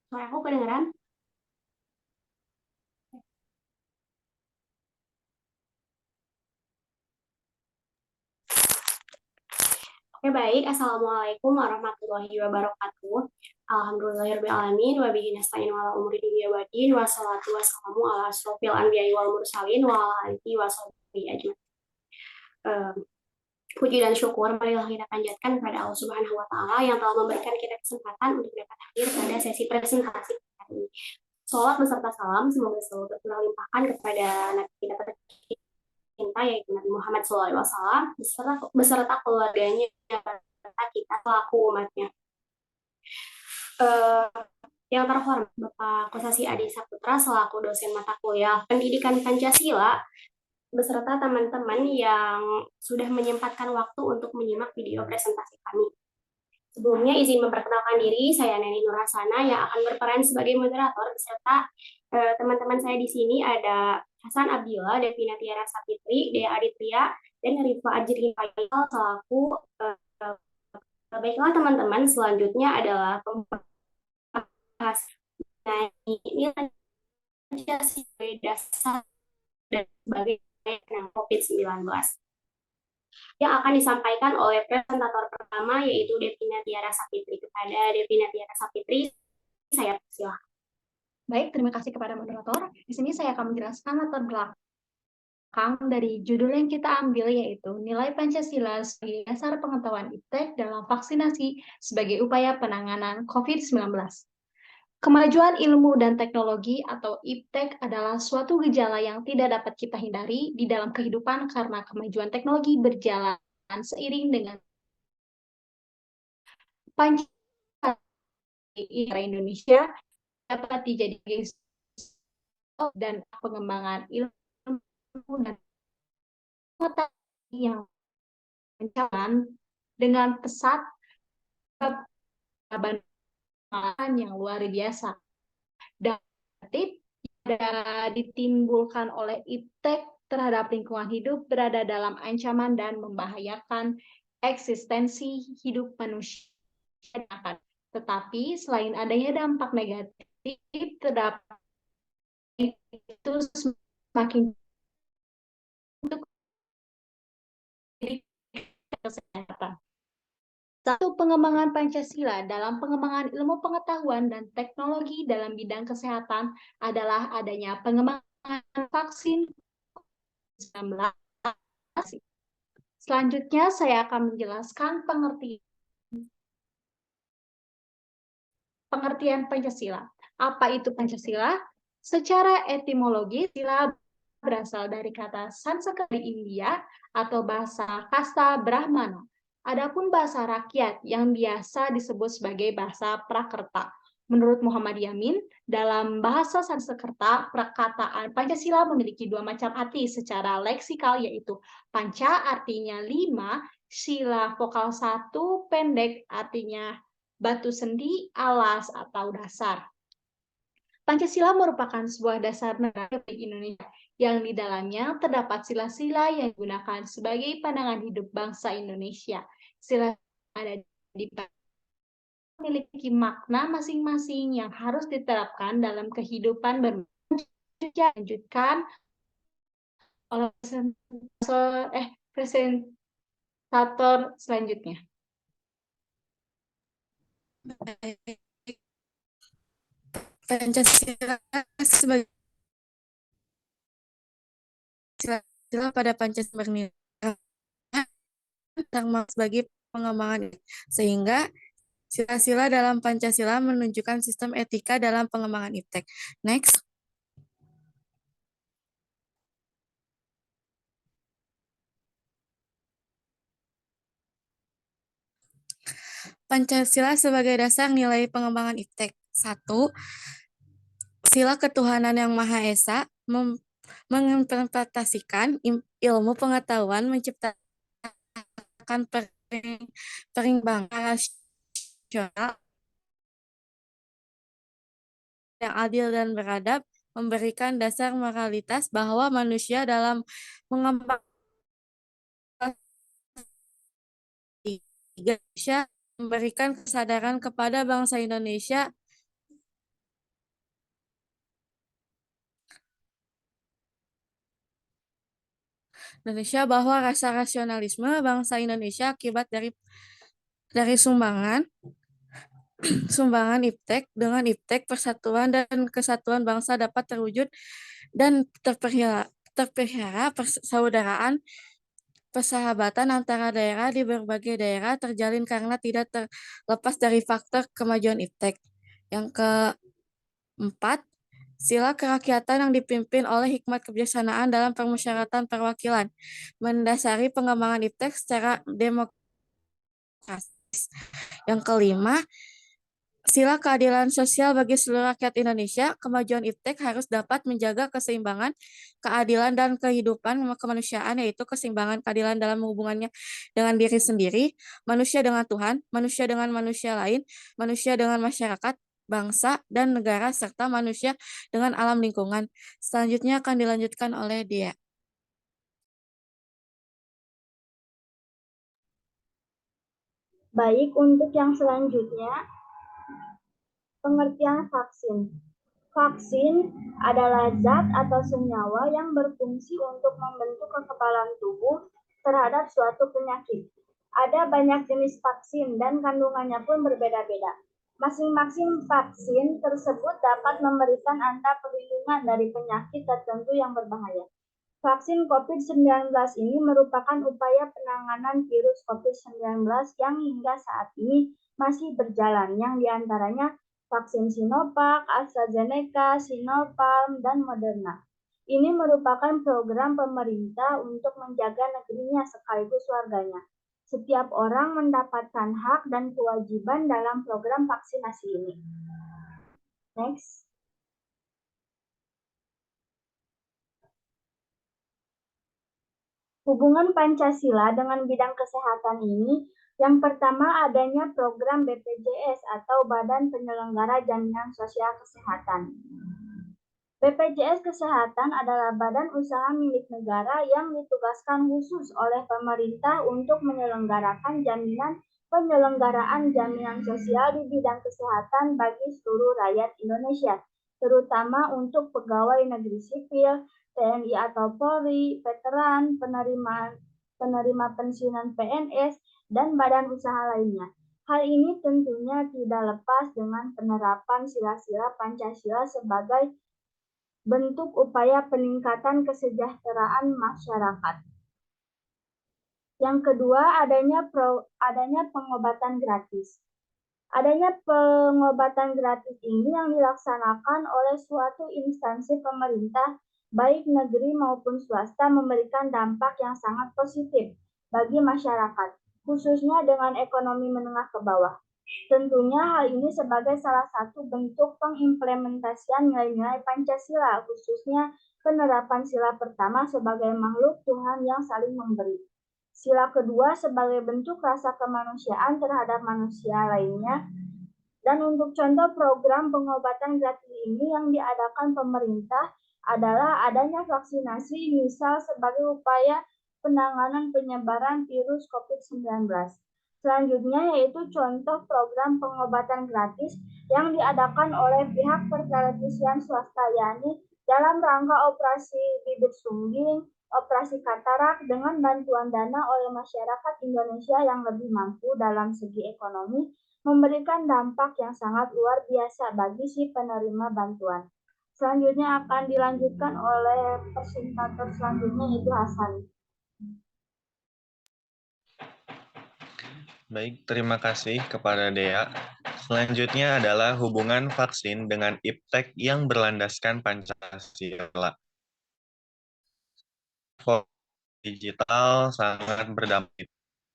Suara aku kedengeran? Oke, baik. Assalamualaikum warahmatullahi wabarakatuh. Alhamdulillahirrahmanirrahim. Wa bihi nasta'in wa ala umuri dunya wa din. Wassalatu wassalamu ala asrofil anbiya'i wal mursalin wa ala alihi wa sahbihi ajma'in. Eh, Puji dan syukur marilah kita panjatkan kepada Allah Subhanahu wa taala yang telah memberikan kita kesempatan untuk dapat hadir pada sesi presentasi hari ini. Salawat beserta salam semoga selalu terlimpahkan kepada Nabi kita tercinta yaitu Nabi Muhammad SAW beserta keluarganya kita selaku umatnya. Uh, yang terhormat Bapak Kosasi Adi Saputra selaku dosen mata kuliah Pendidikan Pancasila beserta teman-teman yang sudah menyempatkan waktu untuk menyimak video presentasi kami. Sebelumnya izin memperkenalkan diri, saya Neni Nurhasana yang akan berperan sebagai moderator beserta teman-teman saya di sini ada Hasan Abdillah, Devina Tiara Sapitri, Dea Aditya, dan Rifa Ajri Faisal selaku baiklah teman-teman, selanjutnya adalah pembahas ini sebagai dasar dan sebagai COVID-19 yang akan disampaikan oleh presentator pertama yaitu Devina Tiara Sapitri. Kepada Devina Tiara Sapitri, saya persilahkan. Baik, terima kasih kepada moderator. Di sini saya akan menjelaskan latar belakang dari judul yang kita ambil yaitu Nilai Pancasila sebagai dasar pengetahuan iptek dalam vaksinasi sebagai upaya penanganan COVID-19. Kemajuan ilmu dan teknologi atau iptek adalah suatu gejala yang tidak dapat kita hindari di dalam kehidupan karena kemajuan teknologi berjalan seiring dengan Pancasila Indonesia dapat dijadikan dan pengembangan ilmu dan pengetahuan yang berjalan dengan pesat yang luar biasa. Dan ditimbulkan oleh iptek terhadap lingkungan hidup berada dalam ancaman dan membahayakan eksistensi hidup manusia. Tetapi selain adanya dampak negatif, terdapat itu semakin untuk kesehatan. Satu, pengembangan Pancasila dalam pengembangan ilmu pengetahuan dan teknologi dalam bidang kesehatan adalah adanya pengembangan vaksin COVID-19. Selanjutnya saya akan menjelaskan pengertian Pancasila. Apa itu Pancasila? Secara etimologi, sila berasal dari kata Sanskerta di India atau bahasa kasta Brahmana. Adapun bahasa rakyat yang biasa disebut sebagai bahasa Prakerta. Menurut Muhammad Yamin, dalam bahasa Sanskerta, perkataan Pancasila memiliki dua macam arti secara leksikal, yaitu panca artinya 5, sila vokal 1 pendek artinya batu sendi, alas, atau dasar. Pancasila merupakan sebuah dasar negara Indonesia yang di dalamnya terdapat sila-sila yang digunakan sebagai pandangan hidup bangsa Indonesia. Sila ada di memiliki makna masing-masing yang harus diterapkan dalam kehidupan berlanjutkan oleh presentator selanjutnya. Pancasila sebagai sila pada Pancasila bernilai sebagai pengembangan sehingga sila-sila dalam Pancasila menunjukkan sistem etika dalam pengembangan iptek. Next. Pancasila sebagai dasar nilai pengembangan iptek. 1. Sila ketuhanan yang Maha Esa mengimplementasikan ilmu pengetahuan menciptakan perimbangan rasional yang adil dan beradab, memberikan dasar moralitas bahwa manusia dalam mengembangkan Indonesia memberikan kesadaran kepada bangsa Indonesia Indonesia bahwa rasa rasionalisme bangsa Indonesia akibat dari sumbangan iptek. Dengan iptek persatuan dan kesatuan bangsa dapat terwujud dan terpelihara persaudaraan persahabatan antara daerah di berbagai daerah terjalin karena tidak terlepas dari faktor kemajuan iptek. Yang keempat, sila kerakyatan yang dipimpin oleh hikmat kebijaksanaan dalam permusyawaratan perwakilan, mendasari pengembangan iptek secara demokratis. Yang kelima, sila keadilan sosial bagi seluruh rakyat Indonesia. Kemajuan iptek harus dapat menjaga keseimbangan, keadilan, dan kehidupan kemanusiaan, yaitu keseimbangan keadilan dalam hubungannya dengan diri sendiri, manusia dengan Tuhan, manusia dengan manusia lain, manusia dengan masyarakat, bangsa, dan negara, serta manusia dengan alam lingkungan. Selanjutnya akan dilanjutkan oleh Dia. Baik, untuk yang selanjutnya, pengertian vaksin. Vaksin adalah zat atau senyawa yang berfungsi untuk membentuk kekebalan tubuh terhadap suatu penyakit. Ada banyak jenis vaksin dan kandungannya pun berbeda-beda. Masing-masing vaksin tersebut dapat memberikan anda perlindungan dari penyakit tertentu yang berbahaya. Vaksin COVID-19 ini merupakan upaya penanganan virus COVID-19 yang hingga saat ini masih berjalan, yang diantaranya vaksin Sinovac, AstraZeneca, Sinopharm, dan Moderna. Ini merupakan program pemerintah untuk menjaga negerinya sekaligus warganya. Setiap orang mendapatkan hak dan kewajiban dalam program vaksinasi ini. Next. Hubungan Pancasila dengan bidang kesehatan ini, yang pertama adanya program BPJS atau Badan Penyelenggara Jaminan Sosial Kesehatan. BPJS Kesehatan adalah badan usaha milik negara yang ditugaskan khusus oleh pemerintah untuk menyelenggarakan penyelenggaraan jaminan sosial di bidang kesehatan bagi seluruh rakyat Indonesia, terutama untuk pegawai negeri sipil, TNI atau Polri, veteran, penerima pensiunan PNS, dan badan usaha lainnya. Hal ini tentunya tidak lepas dengan penerapan sila-sila Pancasila sebagai bentuk upaya peningkatan kesejahteraan masyarakat. Yang kedua, adanya pengobatan gratis. Adanya pengobatan gratis ini yang dilaksanakan oleh suatu instansi pemerintah, baik negeri maupun swasta, memberikan dampak yang sangat positif bagi masyarakat, khususnya dengan ekonomi menengah ke bawah. Tentunya hal ini sebagai salah satu bentuk pengimplementasian nilai-nilai Pancasila, khususnya penerapan sila pertama sebagai makhluk Tuhan yang saling memberi. Sila kedua sebagai bentuk rasa kemanusiaan terhadap manusia lainnya. Dan untuk contoh program pengobatan gratis ini yang diadakan pemerintah adalah adanya vaksinasi, misal sebagai upaya penanganan penyebaran virus COVID-19. Selanjutnya yaitu contoh program pengobatan gratis yang diadakan oleh pihak pertelevisian swasta, yakni dalam rangka operasi bibit sumbing, operasi katarak dengan bantuan dana oleh masyarakat Indonesia yang lebih mampu dalam segi ekonomi, memberikan dampak yang sangat luar biasa bagi si penerima bantuan. Selanjutnya akan dilanjutkan oleh presentator selanjutnya, yaitu Hasan. Baik, terima kasih kepada Dea. Selanjutnya adalah hubungan vaksin dengan iptek yang berlandaskan Pancasila. Digital sangat berdampak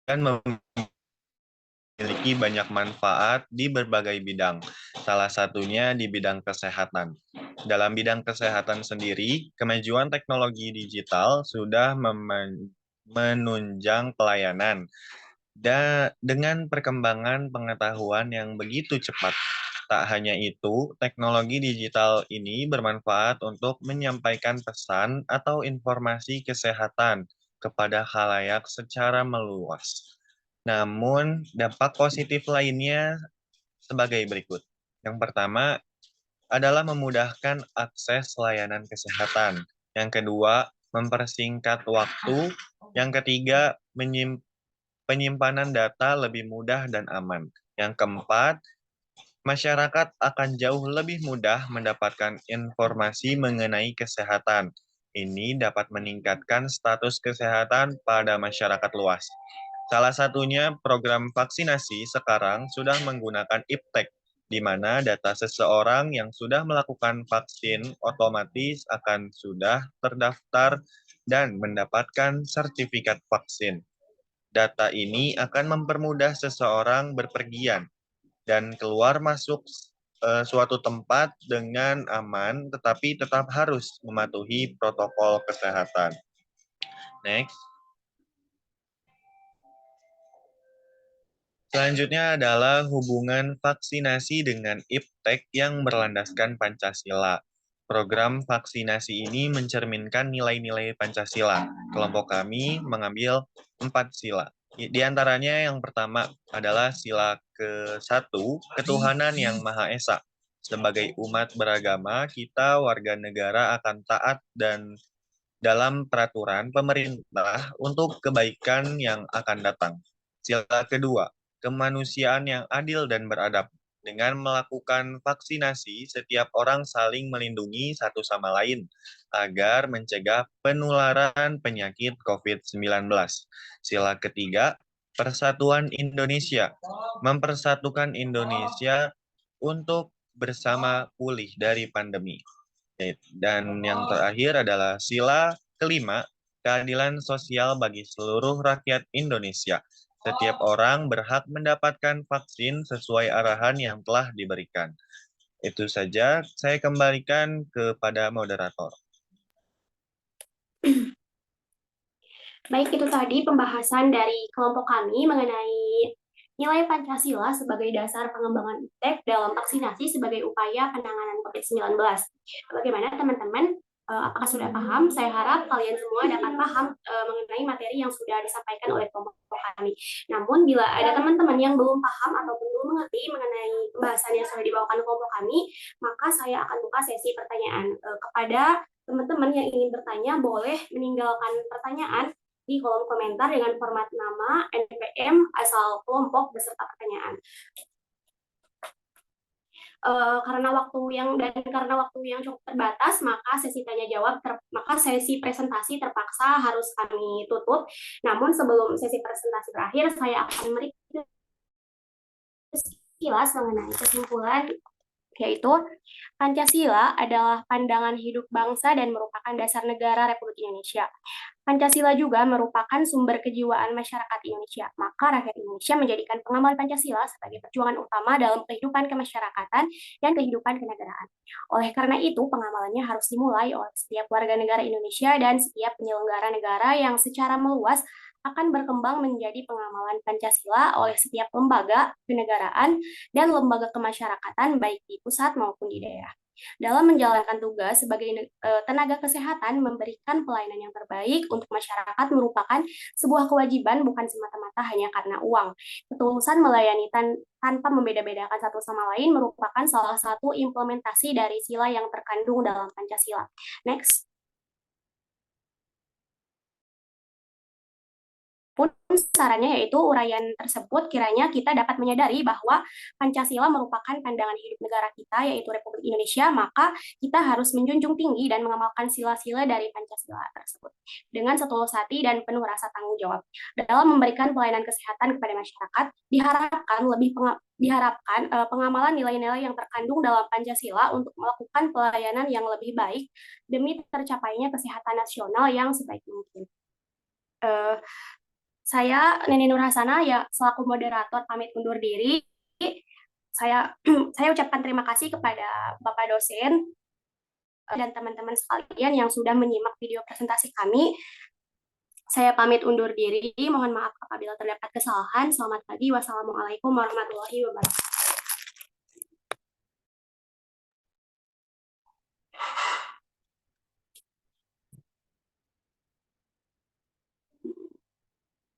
dan memiliki banyak manfaat di berbagai bidang, salah satunya di bidang kesehatan. Dalam bidang kesehatan sendiri, kemajuan teknologi digital sudah menunjang pelayanan. Dengan perkembangan pengetahuan yang begitu cepat. Tak hanya itu, teknologi digital ini bermanfaat untuk menyampaikan pesan atau informasi kesehatan kepada khalayak secara meluas. Namun, dampak positif lainnya sebagai berikut. Yang pertama adalah memudahkan akses layanan kesehatan. Yang kedua, mempersingkat waktu. Yang ketiga, penyimpanan data lebih mudah dan aman. Yang keempat, masyarakat akan jauh lebih mudah mendapatkan informasi mengenai kesehatan. Ini dapat meningkatkan status kesehatan pada masyarakat luas. Salah satunya program vaksinasi sekarang sudah menggunakan IPTEK, di mana data seseorang yang sudah melakukan vaksin otomatis akan sudah terdaftar dan mendapatkan sertifikat vaksin. Data ini akan mempermudah seseorang berpergian dan keluar masuk suatu tempat dengan aman, tetapi tetap harus mematuhi protokol kesehatan. Next. Selanjutnya adalah hubungan vaksinasi dengan IPTEK yang berlandaskan Pancasila. Program vaksinasi ini mencerminkan nilai-nilai Pancasila. Kelompok kami mengambil 4 sila. Di antaranya yang pertama adalah sila ke-1, ketuhanan yang Maha Esa. Sebagai umat beragama, kita warga negara akan taat dan dalam peraturan pemerintah untuk kebaikan yang akan datang. Sila kedua, kemanusiaan yang adil dan beradab. Dengan melakukan vaksinasi, setiap orang saling melindungi satu sama lain agar mencegah penularan penyakit COVID-19. Sila ketiga, persatuan Indonesia. Mempersatukan Indonesia untuk bersama pulih dari pandemi. Dan yang terakhir adalah sila kelima, keadilan sosial bagi seluruh rakyat Indonesia. Setiap orang berhak mendapatkan vaksin sesuai arahan yang telah diberikan. Itu saja, saya kembalikan kepada moderator. Baik, itu tadi pembahasan dari kelompok kami mengenai nilai Pancasila sebagai dasar pengembangan IPTEK dalam vaksinasi sebagai upaya penanganan COVID-19. Bagaimana teman-teman? Apakah sudah paham? Saya harap kalian semua dapat paham mengenai materi yang sudah disampaikan oleh kelompok kami. Namun, bila ada teman-teman yang belum paham atau belum mengerti mengenai pembahasan yang sudah dibawakan kelompok kami, maka saya akan buka sesi pertanyaan kepada teman-teman yang ingin bertanya. Boleh meninggalkan pertanyaan di kolom komentar dengan format nama, NPM, asal kelompok, beserta pertanyaan. Karena waktu yang cukup terbatas, maka sesi tanya jawab maka sesi presentasi terpaksa harus kami tutup. Namun sebelum sesi presentasi berakhir, saya akan memberikan sekilas mengenai kesimpulan, yaitu Pancasila adalah pandangan hidup bangsa dan merupakan dasar negara Republik Indonesia. Pancasila juga merupakan sumber kejiwaan masyarakat Indonesia. Maka rakyat Indonesia menjadikan pengamal Pancasila sebagai perjuangan utama dalam kehidupan kemasyarakatan dan kehidupan kenegaraan. Oleh karena itu, pengamalannya harus dimulai oleh setiap warga negara Indonesia dan setiap penyelenggara negara yang secara meluas akan berkembang menjadi pengamalan Pancasila oleh setiap lembaga kenegaraan dan lembaga kemasyarakatan baik di pusat maupun di daerah. Dalam menjalankan tugas sebagai tenaga kesehatan, memberikan pelayanan yang terbaik untuk masyarakat merupakan sebuah kewajiban bukan semata-mata hanya karena uang. Ketulusan melayani tanpa membeda-bedakan satu sama lain merupakan salah satu implementasi dari sila yang terkandung dalam Pancasila. Next. Pun sarannya yaitu uraian tersebut kiranya kita dapat menyadari bahwa Pancasila merupakan pandangan hidup negara kita yaitu Republik Indonesia, maka kita harus menjunjung tinggi dan mengamalkan sila-sila dari Pancasila tersebut dengan setulus hati dan penuh rasa tanggung jawab. Dalam memberikan pelayanan kesehatan kepada masyarakat, diharapkan pengamalan nilai-nilai yang terkandung dalam Pancasila untuk melakukan pelayanan yang lebih baik demi tercapainya kesehatan nasional yang sebaik mungkin. Saya Neni Nur Hasana ya selaku moderator pamit undur diri. Saya ucapkan terima kasih kepada Bapak dosen dan teman-teman sekalian yang sudah menyimak video presentasi kami. Saya pamit undur diri. Mohon maaf apabila terdapat kesalahan. Selamat pagi. Wassalamualaikum warahmatullahi wabarakatuh.